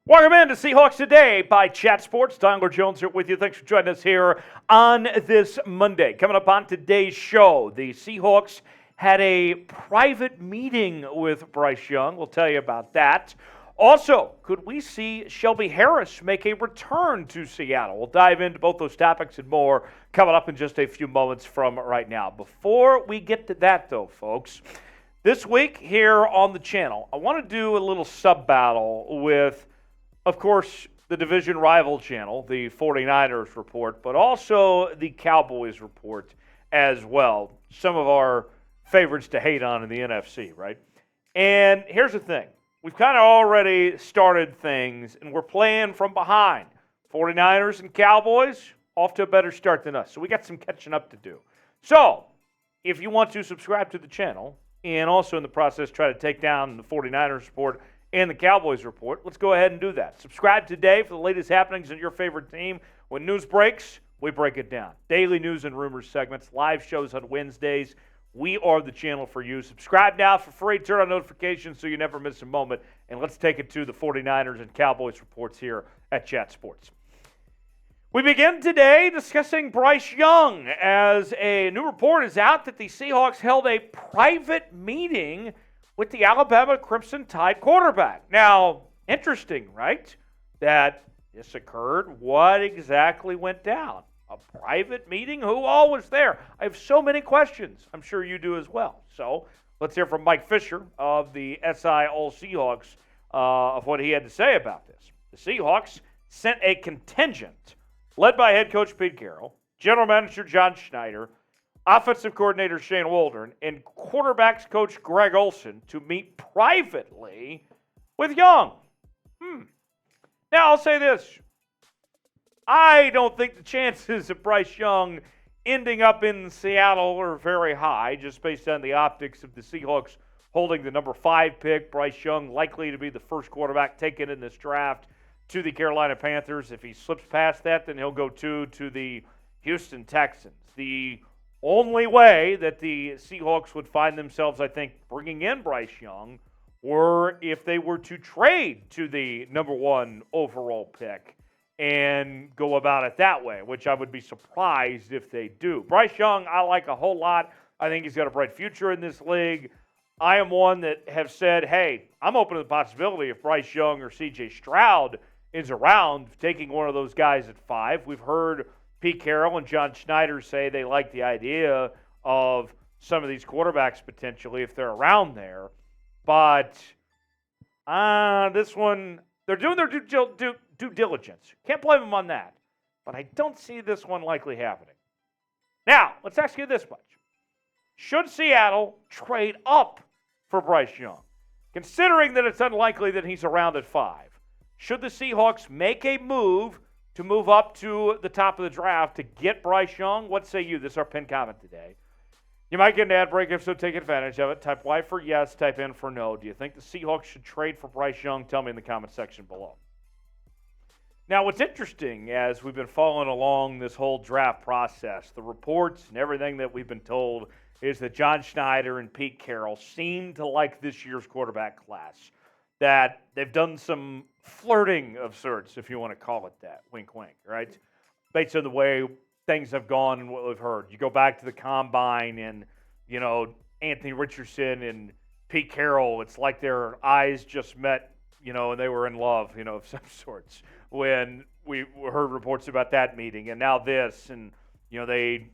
Welcome in to Seahawks Today by Chat Sports. Tyler Jones here with you. Thanks for joining us here on this Monday. Coming up on today's show, the Seahawks had a private meeting with Bryce Young. We'll tell you about that. Also, could we see Shelby Harris make a return to Seattle? We'll dive into both those topics and more coming up in just a few moments from right now. Before we get to that, though, folks, this week here on the channel, I want to do a little sub-battle with, of course, the division rival channel, the 49ers report, but also the Cowboys report as well. Some of our favorites to hate on in the NFC, right? And here's the thing. We've kind of already started things, and we're playing from behind. 49ers and Cowboys off to a better start than us. So we got some catching up to do. So if you want to subscribe to the channel and also in the process try to take down the 49ers report and the Cowboys report, let's go ahead and do that. Subscribe today for the latest happenings in your favorite team. When news breaks, we break it down. Daily news and rumors segments, live shows on Wednesdays. We are the channel for you. Subscribe now for free. Turn on notifications so you never miss a moment. And let's take it to the 49ers and Cowboys reports here at Chat Sports. We begin today discussing Bryce Young as a new report is out that the Seahawks held a private meeting with the Alabama Crimson Tide quarterback. Now, interesting, right, that this occurred. What exactly went down? A private meeting? Who all was there? I have so many questions. I'm sure you do as well. So let's hear from Mike Fisher of the SI All Seahawks of what he had to say about this. The Seahawks sent a contingent led by head coach Pete Carroll, general manager John Schenider, offensive coordinator Shane Waldron, and quarterbacks coach Greg Olson to meet privately with Young. Now, I'll say this. I don't think the chances of Bryce Young ending up in Seattle are very high, just based on the optics of the Seahawks holding the number 5 pick. Bryce Young likely to be the first quarterback taken in this draft to the Carolina Panthers. If he slips past that, then he'll go to the Houston Texans. The only way that the Seahawks would find themselves, I think, bringing in Bryce Young were if they were to trade to the number 1 overall pick and go about it that way, which I would be surprised if they do. Bryce Young, I like a whole lot. I think he's got a bright future in this league. I am one that have said, hey, I'm open to the possibility if Bryce Young or C.J. Stroud is around, taking one of those guys at 5. We've heard Pete Carroll and John Schenider say they like the idea of some of these quarterbacks potentially if they're around there. But this one, they're doing their due diligence. Can't blame them on that. But I don't see this one likely happening. Now, let's ask you this much. Should Seattle trade up for Bryce Young? Considering that it's unlikely that he's around at 5, should the Seahawks make a move to move up to the top of the draft to get Bryce Young? What say you? This is our pinned comment today. You might get an ad break, if so, take advantage of it. Type Y for yes, type N for no. Do you think the Seahawks should trade for Bryce Young? Tell me in the comment section below. Now, what's interesting as we've been following along this whole draft process, the reports and everything that we've been told is that John Schenider and Pete Carroll seem to like this year's quarterback class. That they've done some flirting of sorts, if you want to call it that. Wink, wink, right? Based on the way things have gone and what we've heard. You go back to the Combine and, Anthony Richardson and Pete Carroll, it's like their eyes just met, and they were in love, of some sorts. When we heard reports about that meeting and now this, and, they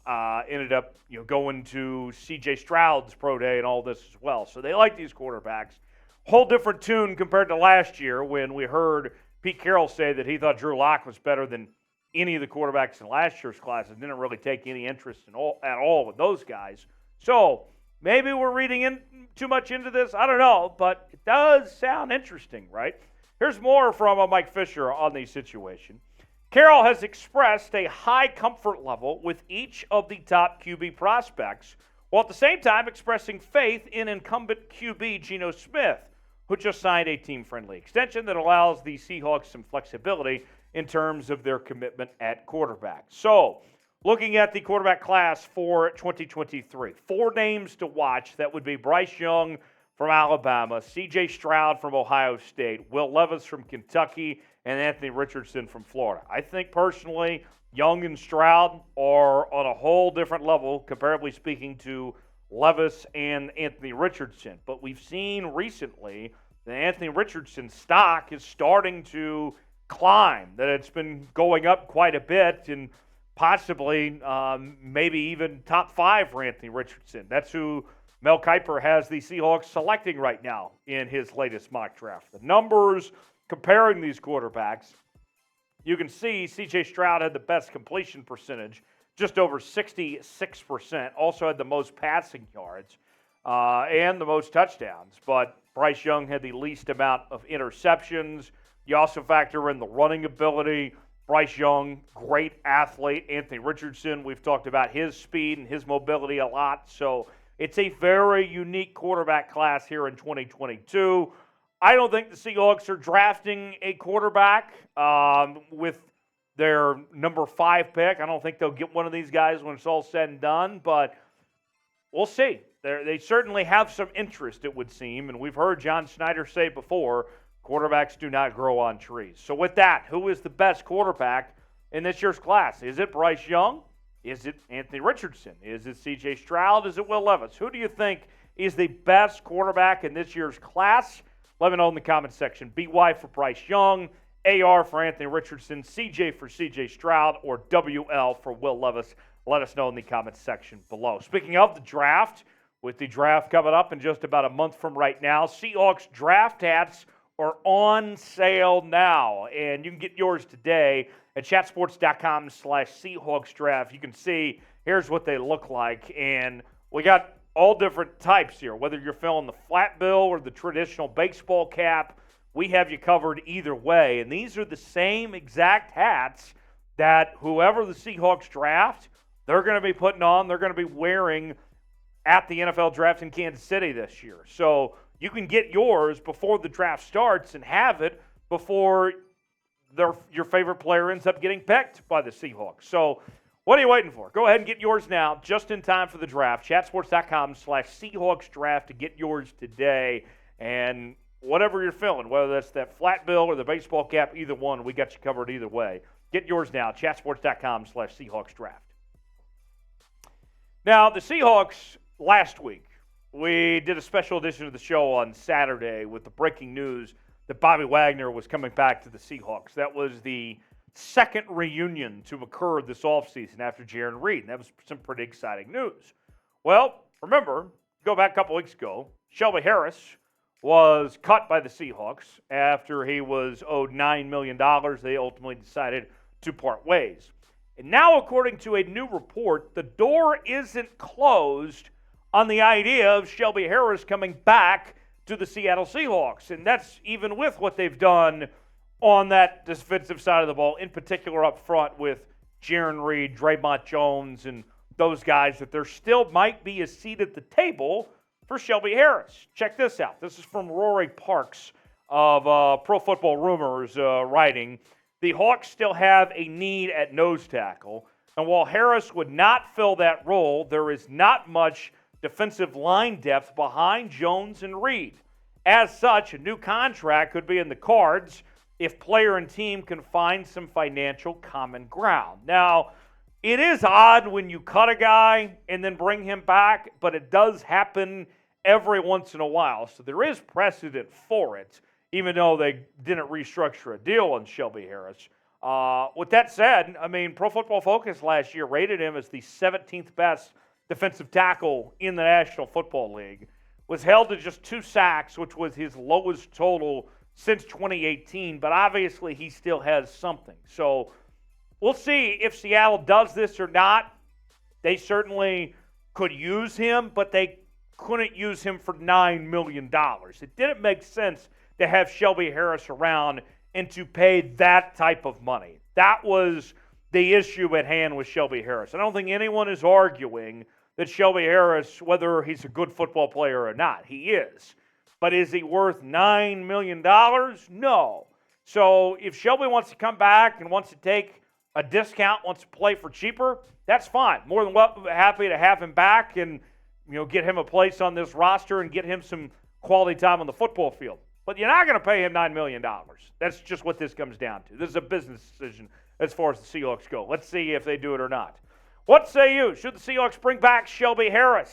ended up, going to C.J. Stroud's pro day and all this as well. So they like these quarterbacks. Whole different tune compared to last year when we heard Pete Carroll say that he thought Drew Lock was better than any of the quarterbacks in last year's class and didn't really take any interest at all with those guys. So maybe we're reading in too much into this. I don't know, but it does sound interesting, right? Here's more from Mike Fisher on the situation. Carroll has expressed a high comfort level with each of the top QB prospects, while at the same time expressing faith in incumbent QB Geno Smith, who just signed a team-friendly extension that allows the Seahawks some flexibility in terms of their commitment at quarterback. So, looking at the quarterback class for 2023, 4 names to watch. That would be Bryce Young, from Alabama, C.J. Stroud from Ohio State, Will Levis from Kentucky, and Anthony Richardson from Florida. I think personally, Young and Stroud are on a whole different level, comparably speaking, to Levis and Anthony Richardson. But we've seen recently that Anthony Richardson's stock is starting to climb, that it's been going up quite a bit, and possibly maybe even top 5 for Anthony Richardson. That's who Mel Kiper has the Seahawks selecting right now in his latest mock draft. The numbers comparing these quarterbacks, you can see C.J. Stroud had the best completion percentage, just over 66%, also had the most passing yards and the most touchdowns. But Bryce Young had the least amount of interceptions. You also factor in the running ability. Bryce Young, great athlete. Anthony Richardson, we've talked about his speed and his mobility a lot. So it's a very unique quarterback class here in 2022. I don't think the Seahawks are drafting a quarterback with their number 5 pick. I don't think they'll get one of these guys when it's all said and done, but we'll see. They certainly have some interest, it would seem, and we've heard John Schenider say before, quarterbacks do not grow on trees. So with that, who is the best quarterback in this year's class? Is it Bryce Young? Is it Anthony Richardson? Is it C.J. Stroud? Is it Will Levis? Who do you think is the best quarterback in this year's class? Let me know in the comments section. BY for Bryce Young, AR for Anthony Richardson, CJ for CJ Stroud, or WL for Will Levis. Let us know in the comments section below. Speaking of the draft, with the draft coming up in just about a month from right now, Seahawks draft hats are on sale now, and you can get yours today at chatsports.com/Seahawks draft. You can see here's what they look like, and we got all different types here, whether you're filling the flat bill or the traditional baseball cap. We have you covered either way, and these are the same exact hats that whoever the Seahawks draft, they're going to be putting on, they're going to be wearing at the NFL draft in Kansas City this year. So you can get yours before the draft starts and have it before your favorite player ends up getting picked by the Seahawks. So what are you waiting for? Go ahead and get yours now, just in time for the draft. Chatsports.com/Seahawks draft to get yours today. And whatever you're feeling, whether that's that flat bill or the baseball cap, either one, we got you covered either way. Get yours now, chatsports.com/Seahawks draft. Now, the Seahawks last week, we did a special edition of the show on Saturday with the breaking news that Bobby Wagner was coming back to the Seahawks. That was the second reunion to occur this offseason after Jarran Reed. That was some pretty exciting news. Well, remember, go back a couple weeks ago, Shelby Harris was cut by the Seahawks after he was owed $9 million. They ultimately decided to part ways. And now, according to a new report, the door isn't closed on the idea of Shelby Harris coming back to the Seattle Seahawks. And that's even with what they've done on that defensive side of the ball, in particular up front with Jarran Reed, Dre'Mont Jones, and those guys, that there still might be a seat at the table for Shelby Harris. Check this out. This is from Rory Parks of Pro Football Rumors writing. The Hawks still have a need at nose tackle, and while Harris would not fill that role, there is not much defensive line depth behind Jones and Reed. As such, a new contract could be in the cards if player and team can find some financial common ground. Now, it is odd when you cut a guy and then bring him back, but it does happen every once in a while, so there is precedent for it, even though they didn't restructure a deal on Shelby Harris. With that said, I mean, Pro Football Focus last year rated him as the 17th best defensive tackle in the National Football League, was held to just 2 sacks, which was his lowest total since 2018, but obviously he still has something. So we'll see if Seattle does this or not. They certainly could use him, but they couldn't use him for $9 million. It didn't make sense to have Shelby Harris around and to pay that type of money. That was the issue at hand with Shelby Harris. I don't think anyone is arguing that Shelby Harris, whether he's a good football player or not, he is. But is he worth $9 million? No. So if Shelby wants to come back and wants to take a discount, wants to play for cheaper, that's fine. More than happy to have him back and get him a place on this roster and get him some quality time on the football field. But you're not going to pay him $9 million. That's just what this comes down to. This is a business decision as far as the Seahawks go. Let's see if they do it or not. What say you? Should the Seahawks bring back Shelby Harris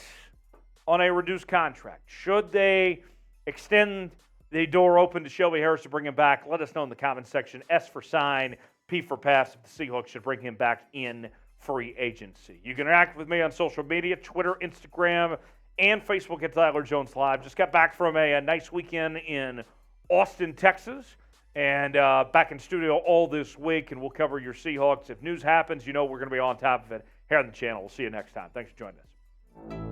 on a reduced contract? Should they extend the door open to Shelby Harris to bring him back? Let us know in the comments section. S for sign, P for pass if the Seahawks should bring him back in free agency. You can interact with me on social media, Twitter, Instagram, and Facebook at Tyler Jones Live. Just got back from a nice weekend in Austin, Texas, and back in studio all this week, and we'll cover your Seahawks. If news happens, you know we're going to be on top of it here on the channel. We'll see you next time. Thanks for joining us.